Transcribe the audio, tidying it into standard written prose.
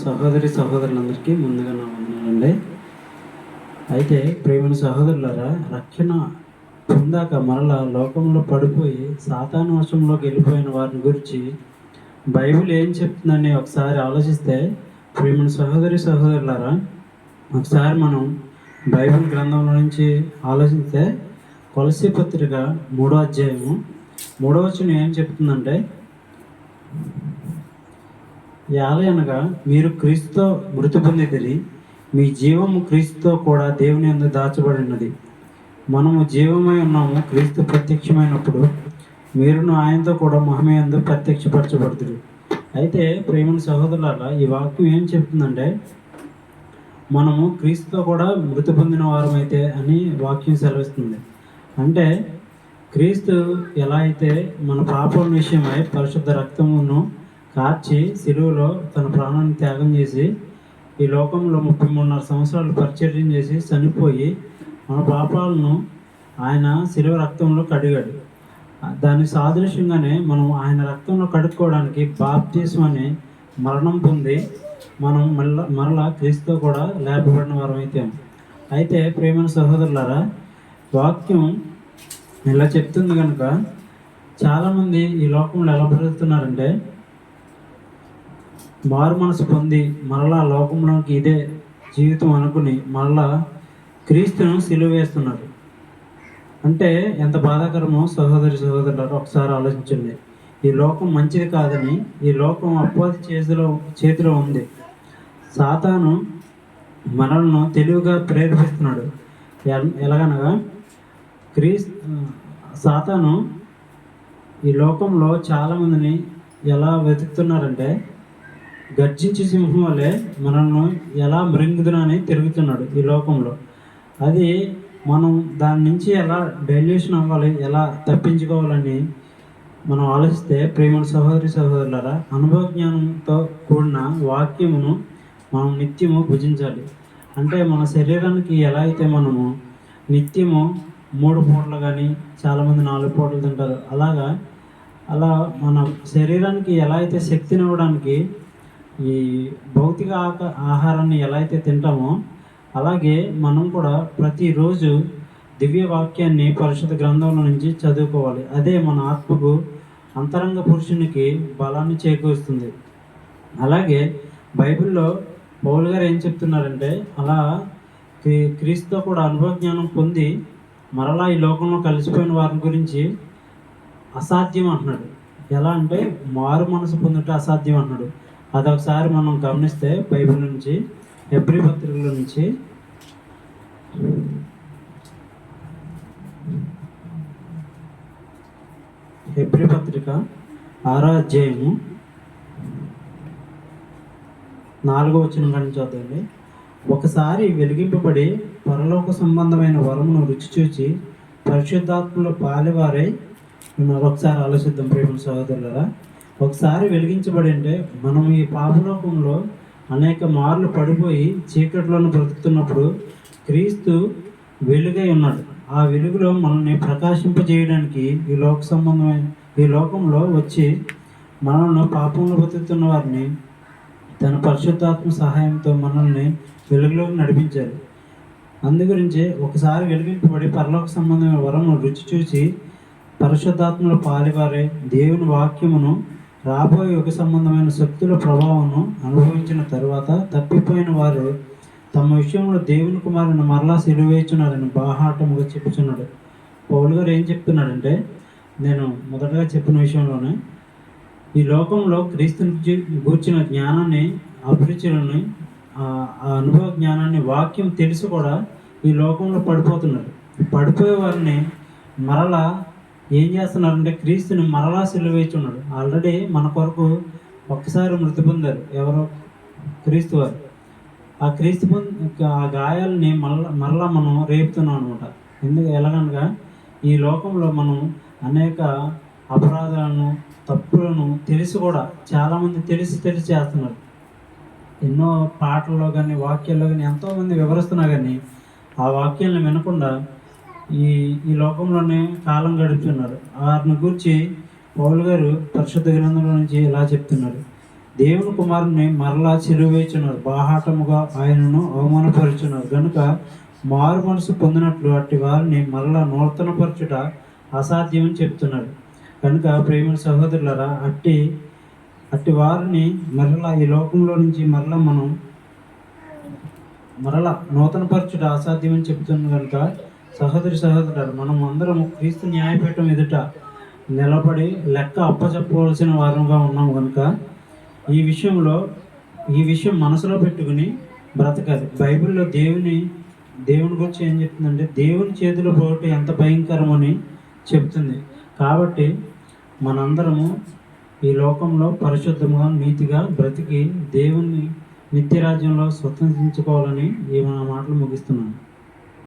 సహోదరులందరికీ ముందుగా నా వందనాలండి. అయితే ప్రియమైన సహోదరులారా, రక్షణ పొందాక మరలా లోకంలో పడిపోయి సాతాను వశంలోకి వెళ్ళిపోయిన వారిని గురించి బైబిల్ ఏం చెప్తుందని ఒకసారి ఆలోచిస్తే, ప్రియమైన సహోదరులారా, ఒకసారి మనం బైబిల్ గ్రంథంలో నుంచి ఆలోచిస్తే కొలస్సీ పత్రిక 3వ అధ్యాయము 3వ వచనం ఏం చెప్తుందంటే, యాలయనగా మీరు క్రీస్తుతో మృతి పొందితిరి, మీ జీవము క్రీస్తుతో కూడా దేవుని యందు దాచబడినది. మనము జీవమై ఉన్నాము క్రీస్తు ప్రత్యక్షమైనప్పుడు, మీరును ఆయనతో కూడా మహిమ యందు ప్రత్యక్షపరచబడుతురు. అయితే ప్రేమ సహోదరులారా, ఈ వాక్యం ఏం చెప్తుందంటే, మనము క్రీస్తుతో కూడా మృతి పొందిన వారమైతే అని వాక్యం సెలవిస్తుంది. అంటే క్రీస్తు ఎలా అయితే మన పాపం విషయమై పరిశుద్ధ రక్తమును కార్చి సిలువలో తన ప్రాణాన్ని త్యాగం చేసి ఈ లోకంలో 33.5 సంవత్సరాలు పరిచర్యం చేసి చనిపోయి మన పాపాలను ఆయన సిలువ రక్తంలో కడిగాడు. దాని సాదృశ్యంగానే మనం ఆయన రక్తంలో కడుక్కోవడానికి బాప్తిస్మం అనే మరణం పొంది మనం మరలా క్రీస్తుతో కూడా లేపబడిన వారం అయితే ప్రేమైన సహోదరులారా, వాక్యం ఇలా చెప్తుంది కనుక చాలామంది ఈ లోకంలో ఎలా బ్రతుకుతున్నారంటే, మారు మనసు పొంది మరలా లోకంలోకి ఇదే జీవితం అనుకుని మరలా క్రీస్తును సిలువ వేస్తున్నారు. అంటే ఎంత బాధాకరమో సహోదరులారా, ఒకసారి ఆలోచించండి. ఈ లోకం మంచిది కాదని, ఈ లోకం అపవాది చేతిలో ఉంది. సాతాను మనల్ని తెలివిగా ప్రేరేపిస్తున్నాడు. ఎలాగనగా సాతాను ఈ లోకంలో చాలామందిని ఎలా వెతుకుతున్నారంటే, గర్జించి సింహం వల్లే మనల్ని ఎలా మృంగుదునని తిరుగుతున్నాడు ఈ లోకంలో. అది మనం దాని నుంచి ఎలా డైల్యూషన్ అవ్వాలి, ఎలా తప్పించుకోవాలని మనం ఆలోచిస్తే, ప్రేమ సహోదరులారా, అనుభవ జ్ఞానంతో కూడిన వాక్యమును మనం నిత్యము భుజించాలి. అంటే మన శరీరానికి ఎలా అయితే మనము నిత్యము 3 పూటలు కానీ చాలామంది 4 పూటలు తింటారు, అలా మన శరీరానికి ఎలా అయితే శక్తినివ్వడానికి ఈ భౌతిక ఆహారాన్ని ఎలా అయితే తింటామో, అలాగే మనం కూడా ప్రతిరోజు దివ్య వాక్యాన్ని పరిశుద్ధ గ్రంథంలో నుంచి చదువుకోవాలి. అదే మన ఆత్మకు, అంతరంగ పురుషునికి బలాన్ని చేకూరుస్తుంది. అలాగే బైబిల్లో పౌలు గారు ఏం చెప్తున్నారంటే, అలా క్రీస్తుతో కూడా అనుభవ జ్ఞానం పొంది మరలా ఈ లోకంలో కలిసిపోయిన వారి గురించి అసాధ్యం అంటున్నాడు. ఎలా అంటే మారు మనసు పొందుట అసాధ్యం అంటున్నాడు. అదొకసారి మనం గమనిస్తే బైబిల్ నుంచి హెబ్రీ పత్రికల నుంచి హెబ్రీ పత్రిక 6వ అధ్యాయము 4వ వచనం కానీ చూద్దామండి. ఒకసారి వెలిగింపబడి పరలోక సంబంధమైన వరమును రుచి చూచి పరిశుద్ధాత్మలో పాలివారై ఉన్నారు. ఒకసారి ఆలోచిద్దాం ప్రేమ సహోదరులారా. ఒకసారి వెలిగించబడి అంటే మనం ఈ పాపలోకంలో అనేక మార్లు పడిపోయి చీకట్లను బ్రతుకుతున్నప్పుడు క్రీస్తు వెలుగై ఉన్నాడు. ఆ వెలుగులో మనల్ని ప్రకాశింపజేయడానికి ఈ లోకంలో వచ్చి మనల్ని పాపంలో బ్రతుకుతున్న వారిని తన పరిశుద్ధాత్మ సహాయంతో మనల్ని వెలుగులోకి నడిపించారు. అందుగురించి ఒకసారి వెలిగింపబడి పరలోక సంబంధమైన వరమును రుచి చూసి పరిశుద్ధాత్మలో పాలివారే దేవుని వాక్యమును రాబోయే యుగ సంబంధమైన శక్తుల ప్రభావమును అనుభవించిన తరువాత తప్పిపోయిన వారు తమ విషయంలో దేవుని కుమారుని మరలా సిలువేస్తున్నారని బాహాటముగా చెప్పుచున్నాడు. పౌలు గారు ఏం చెప్తున్నాడంటే, నేను మొదటగా చెప్పిన విషయంలోనే ఈ లోకంలో క్రీస్తుని గూర్చిన జ్ఞానాన్ని, అభిరుచులని, ఆ అనుభవ జ్ఞానాన్ని, వాక్యం తెలిసి కూడా ఈ లోకంలో పడిపోతున్నారు. పడిపోయే వారిని మరలా ఏం చేస్తున్నారంటే క్రీస్తుని మరలా సిలువేస్తున్నాడు. ఆల్రెడీ మన కొరకు ఒక్కసారి మృతి పొందారు. ఎవరో? క్రీస్తు వారు. ఆ గాయాలని మరలా మనం రేపుతున్నాం అనమాట. ఎలాగనగా ఈ లోకంలో మనం అనేక అపరాధాలను, తప్పులను తెలిసి కూడా చాలామంది తెలిసి చేస్తున్నారు. ఎన్నో పాటల్లో కానీ వాక్యాల్లో కానీ ఎంతోమంది వివరిస్తున్నా కానీ ఆ వాక్యాలను వినకుండా ఈ లోకంలోనే కాలం గడుపుతున్నారు. వారిని గురించి పౌలు గారు పరిశుద్ధ గ్రంథంలో నుంచి ఇలా చెప్తున్నారు. దేవుని కుమారుని మరలా చిలువేచున్నారు, బాహాటముగా ఆయనను అవమానపరుచున్నారు గనుక మారు మనసు పొందినట్లు అట్టి వారిని మరలా నూతనపరచుట అసాధ్యమని చెప్తున్నాడు. కనుక ప్రేమ సహోదరులరా, అట్టి వారిని మరలా ఈ లోకంలో నుంచి మరలా నూతనపరచుట అసాధ్యమని చెప్తున్నాం. కనుక సహోదరులారా, మనం అందరం క్రీస్తు న్యాయపీఠం ఎదుట నిలబడి లెక్క అప్పచెప్పవలసిన వారంగా ఉన్నాం. కనుక ఈ విషయం మనసులో పెట్టుకుని బ్రతకాలి. బైబిల్లో దేవుని గురించి ఏం చెప్తుందంటే, దేవుని చేతిలో పోటీ ఎంత భయంకరమని చెప్తుంది. కాబట్టి మనందరము ఈ లోకంలో పరిశుద్ధంగా నీతిగా బ్రతికి దేవుని నిత్యరాజ్యంలో స్వతంత్రించుకోవాలని ఈ మాటలు ముగిస్తున్నాను.